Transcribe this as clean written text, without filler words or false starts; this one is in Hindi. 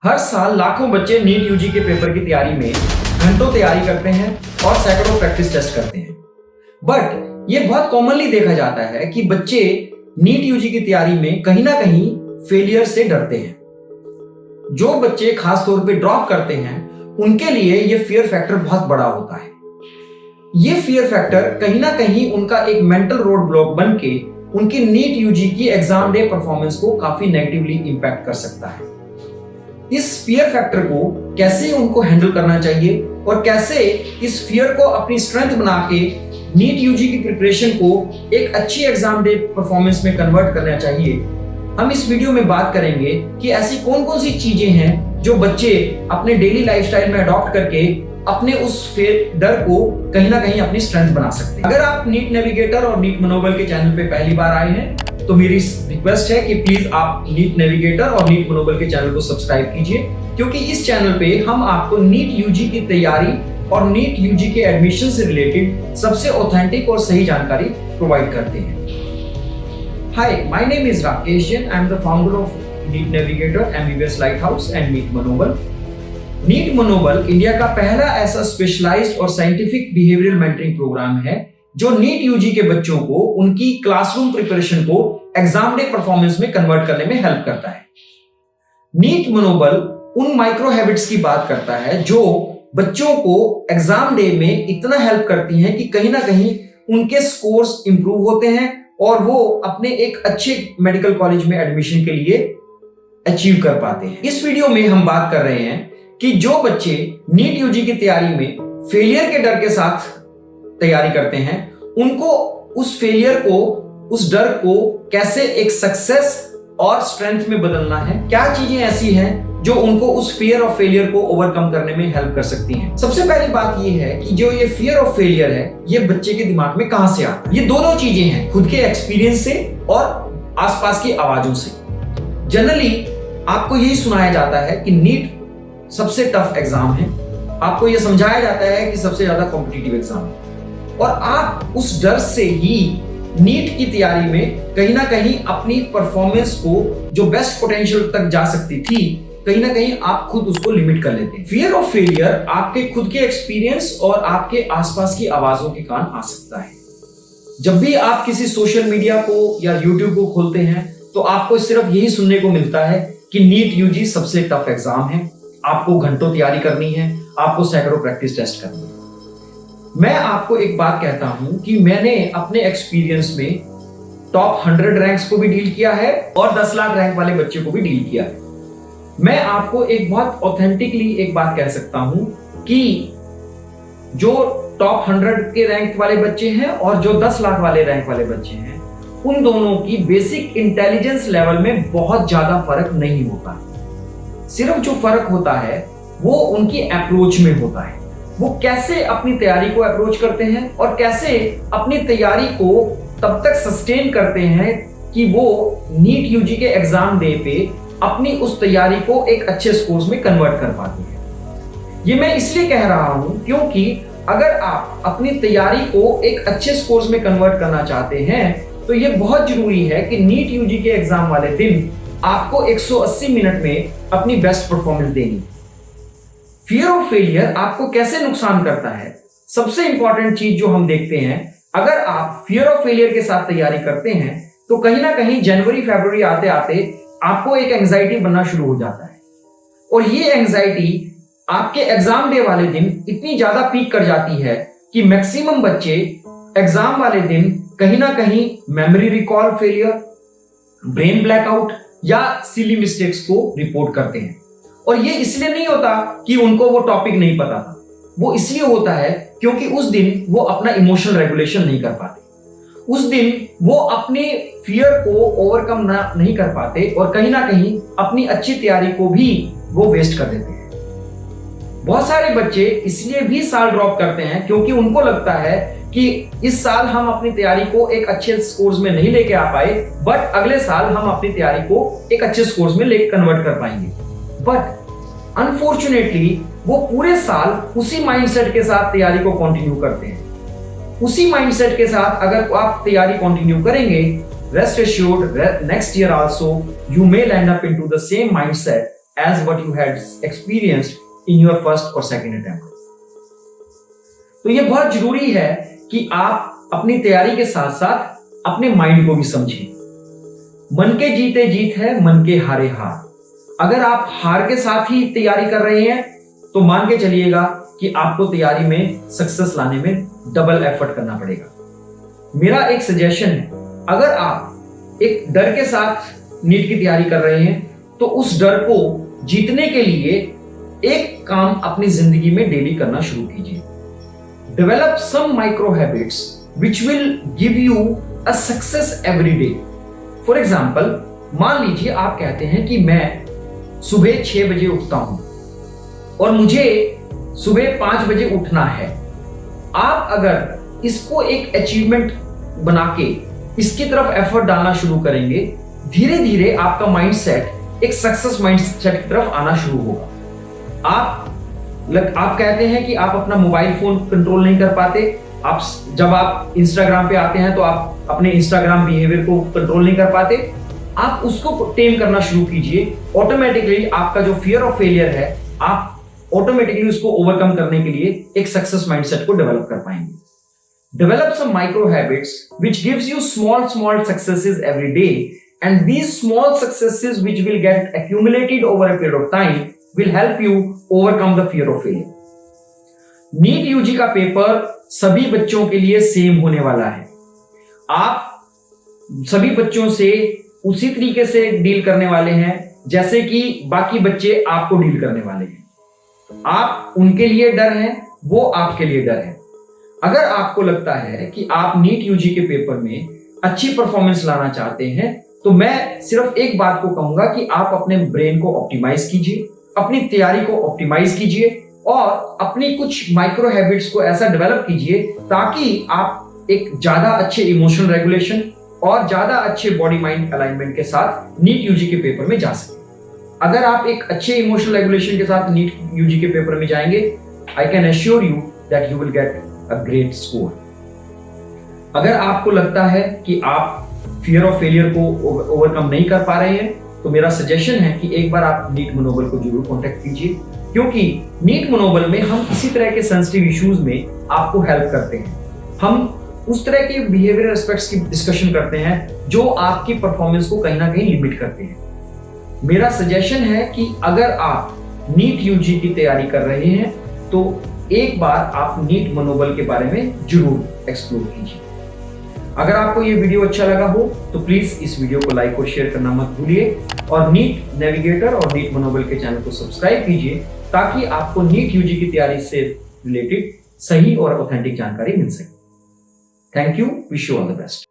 हर साल लाखों बच्चे नीट यूजी के पेपर की तैयारी में घंटों तैयारी करते हैं और सैकड़ों प्रैक्टिस टेस्ट करते हैं। बट ये बहुत कॉमनली देखा जाता है कि बच्चे नीट यूजी की तैयारी में कहीं ना कहीं फेलियर से डरते हैं। जो बच्चे खास तौर पे ड्रॉप करते हैं उनके लिए ये फियर फैक्टर बहुत बड़ा होता है। ये फियर फैक्टर कहीं ना कहीं उनका एक मेंटल रोड ब्लॉक बन के उनकी नीट यूजी की एग्जाम डे परफॉर्मेंस को काफी नेगेटिवली इंपैक्ट कर सकता है। इस फियर फैक्टर को कैसे उनको हैंडल करना चाहिए और कैसे इस फियर को अपनी स्ट्रेंथ बना के नीट यूजी की प्रिपरेशन को एक अच्छी एग्जाम डे परफॉर्मेंस में कन्वर्ट करना चाहिए, हम इस वीडियो में बात करेंगे कि ऐसी कौन कौन सी चीजें हैं जो बच्चे अपने डेली लाइफस्टाइल में अडॉप्ट करके अपने उस डर को कहीं ना कहीं अपनी स्ट्रेंथ बना सकते हैं। अगर आप नीट नेविगेटर और नीट मनोबल के चैनल पे पहली बार आए हैं तो मेरी रिक्वेस्ट है कि प्लीज आप नीट नेविगेटर और नीट मनोबल के चैनल को सब्सक्राइब कीजिए, क्योंकि इस चैनल पे हम आपको नीट यूजी की तैयारी और नीट यूजी के एडमिशन से रिलेटेड सबसे ऑथेंटिक और सही जानकारी प्रोवाइड करते हैं। Hi, my name is Rakesh Jain. I am the founder of NEET Navigator, MBBS Lighthouse and NEET Manobal. NEET Manobal India का पहला ऐसा स्पेशलाइज्ड और साइंटिफिक बिहेवियरल मेंटरिंग प्रोग्राम है जो नीट यूजी के बच्चों को उनकी क्लासरूम प्रिपरेशन को एग्जाम डे परफॉर्मेंस में कन्वर्ट करने में हेल्प करता है। नीट मनोबल उन माइक्रो हैबिट्स की बात करता है जो बच्चों को एग्जाम डे में इतना हेल्प करती हैं कि कहीं ना कहीं उनके स्कोर्स इंप्रूव होते हैं और वो अपने एक अच्छे मेडिकल कॉलेज में एडमिशन के लिए अचीव कर पाते हैं। इस वीडियो में हम बात कर रहे हैं कि जो बच्चे नीट यूजी की तैयारी में फेलियर के डर के साथ तैयारी करते हैं उनको उस फेलियर को, उस डर को कैसे एक सक्सेस और स्ट्रेंथ में बदलना है, क्या चीजें ऐसी हैं जो उनको उस फियर ऑफ फेलियर को ओवरकम करने में हेल्प कर सकती हैं। सबसे पहली बात ये है कि जो ये फियर ऑफ फेलियर है ये बच्चे के दिमाग में कहां से आता है। ये दोनों चीजें हैं, खुद के एक्सपीरियंस से और आसपास की आवाजों से। जनरली आपको यही सुनाया जाता है कि नीट सबसे टफ एग्जाम है, आपको यह समझाया जाता है कि सबसे ज्यादा कॉम्पिटिटिव एग्जाम है और आप उस डर से ही नीट की तैयारी में कहीं ना कहीं अपनी परफॉर्मेंस को जो बेस्ट पोटेंशियल तक जा सकती थी कहीं ना कहीं आप खुद उसको लिमिट कर लेते हैं। फियर ऑफ फेलियर आपके खुद के एक्सपीरियंस और आपके आसपास की आवाजों के कान आ सकता है। जब भी आप किसी सोशल मीडिया को या यूट्यूब को खोलते हैं तो आपको सिर्फ यही सुनने को मिलता है कि नीट यूजी सबसे टफ एग्जाम है, आपको घंटों तैयारी करनी है, आपको सैकड़ों प्रैक्टिस टेस्ट करनी है। मैं आपको एक बात कहता हूं कि मैंने अपने एक्सपीरियंस में टॉप 100 रैंक्स को भी डील किया है और 10 लाख रैंक वाले बच्चे को भी डील किया है। मैं आपको एक बहुत ऑथेंटिकली एक बात कह सकता हूं कि जो टॉप 100 के रैंक वाले बच्चे हैं और जो 10 लाख वाले रैंक वाले बच्चे हैं उन दोनों की बेसिक इंटेलिजेंस लेवल में बहुत ज्यादा फर्क नहीं होता। सिर्फ जो फर्क होता है वो उनकी अप्रोच में होता है, वो कैसे अपनी तैयारी को अप्रोच करते हैं और कैसे अपनी तैयारी को तब तक सस्टेन करते हैं कि वो नीट यूजी के एग्जाम डे पे अपनी उस तैयारी को एक अच्छे स्कोर्स में कन्वर्ट कर पाते हैं। ये मैं इसलिए कह रहा हूं क्योंकि अगर आप अपनी तैयारी को एक अच्छे स्कोर्स में कन्वर्ट करना चाहते हैं तो ये बहुत जरूरी है कि नीट यूजी के एग्जाम वाले दिन आपको 180 मिनट में अपनी बेस्ट परफॉर्मेंस देनी है। फियर ऑफ फेलियर आपको कैसे नुकसान करता है, सबसे इंपॉर्टेंट चीज जो हम देखते हैं, अगर आप फियर ऑफ फेलियर के साथ तैयारी करते हैं तो कहीं ना कहीं जनवरी फरवरी आते आते आपको एक एंजाइटी बनना शुरू हो जाता है और ये एंजाइटी आपके एग्जाम डे वाले दिन इतनी ज्यादा पीक कर जाती है कि मैक्सिमम बच्चे एग्जाम वाले दिन कहीं ना कहीं memory recall failure, brain blackout या सिली मिस्टेक्स को रिपोर्ट करते हैं। और ये इसलिए नहीं होता कि उनको वो टॉपिक नहीं पता था, वो इसलिए होता है क्योंकि उस दिन वो अपना इमोशनल रेगुलेशन नहीं कर पाते, उस दिन वो अपने फियर को ओवरकम नहीं कर पाते और कहीं ना कहीं अपनी अच्छी तैयारी को भी वो वेस्ट कर देते हैं। बहुत सारे बच्चे इसलिए भी साल ड्रॉप करते हैं क्योंकि उनको लगता है कि इस साल हम अपनी तैयारी को एक अच्छे स्कोर्स में नहीं लेके आ पाए, बट अगले साल हम अपनी तैयारी को एक अच्छे स्कोर्स में लेके कन्वर्ट कर पाएंगे। बट अनफॉर्चुनेटली वो पूरे साल उसी माइंडसेट के साथ तैयारी को कंटिन्यू करते हैं। उसी माइंडसेट के साथ अगर आप तैयारी कंटिन्यू करेंगे, rest assured next year also you may land up into the same mindset as what you had experienced in your first or second attempt. तो ये बहुत जरूरी है कि आप अपनी तैयारी के साथ साथ अपने माइंड को भी समझें। मन के जीते जीत है, मन के हारे हार। अगर आप हार के साथ ही तैयारी कर रहे हैं तो मान के चलिएगा कि आपको तैयारी में सक्सेस लाने में डबल एफर्ट करना पड़ेगा। मेरा एक सजेशन है, अगर आप एक डर के साथ नीट की तैयारी कर रहे हैं तो उस डर को जीतने के लिए एक काम अपनी जिंदगी में डेली करना शुरू कीजिए। Develop some micro habits which will give you a success every day. For example, मान लीजिए आप कहते हैं कि मैं सुबह 6 बजे उठता हूं और मुझे सुबह 5 बजे उठना है। आप अगर इसको एक अचीवमेंट बना के इसकी तरफ एफर्ट डालना शुरू करेंगे, धीरे धीरे आपका माइंडसेट एक सक्सेस माइंडसेट की तरफ आना शुरू होगा। आप कहते हैं कि आप अपना मोबाइल फोन कंट्रोल नहीं कर पाते। जब आप इंस्टाग्राम पे आते हैं तो आप अपने इंस्टाग्राम बिहेवियर को कंट्रोल नहीं कर पाते। आप उसको टेम करना शुरू कीजिए। ऑटोमेटिकली आपका जो फियर ऑफ फेलियर है, आप ऑटोमेटिकली उसको ओवरकम करने के लिए एक सक्सेस माइंडसेट को डेवलप कर पाएंगे। Develop some micro habits which gives you small successes every day, and these small successes which will get accumulated over a period of time will help you overcome the fear of failure. NEET UG का पेपर सभी बच्चों के लिए सेम होने वाला है। आप सभी बच्चों से उसी तरीके से डील करने वाले हैं जैसे कि बाकी बच्चे आपको डील करने वाले हैं। आप उनके लिए डर हैं, वो आपके लिए डर है। अगर आपको लगता है कि आप नीट यूजी के पेपर में अच्छी परफॉर्मेंस लाना चाहते हैं तो मैं सिर्फ एक बात को कहूंगा कि आप अपने ब्रेन को ऑप्टिमाइज कीजिए, अपनी तैयारी को ऑप्टिमाइज कीजिए और अपनी कुछ माइक्रो हैबिट्स को ऐसा डेवलप कीजिए ताकि आप एक ज्यादा अच्छे इमोशनल रेगुलेशन और ज्यादा अच्छे बॉडी माइंड अलाइनमेंट के साथ नीट यूजी के पेपर में जा सकें। अगर आप एक अच्छे इमोशनल रेगुलेशन के साथ नीट यूजी के पेपर में जाएंगे, I can assure you that you will get a great score. अगर आपको लगता है कि आप फियर ऑफ फेलियर को ओवरकम नहीं कर पा रहे हैं तो मेरा सजेशन है कि एक बार आप नीट मनोबल को जरूर कांटेक्ट कीजिए, क्योंकि नीट मनोबल में हम इसी तरह के सेंसिटिव इश्यूज में आपको हेल्प करते हैं। हम उस तरह के बिहेवियरल एस्पेक्ट्स की डिस्कशन करते हैं जो आपकी परफॉर्मेंस को कहीं ना कहीं लिमिट करते हैं। मेरा सजेशन है कि अगर आप नीट यूजी की तैयारी कर रहे हैं तो एक बार आप नीट मनोबल के बारे में जरूर एक्सप्लोर कीजिए। अगर आपको ये वीडियो अच्छा लगा हो तो प्लीज इस वीडियो को लाइक और शेयर करना मत भूलिए और नीट नेविगेटर और नीट मनोबल के चैनल को सब्सक्राइब कीजिए ताकि आपको नीट यूजी की तैयारी से रिलेटेड सही और ऑथेंटिक जानकारी मिल सके। Thank you, wish you all the best.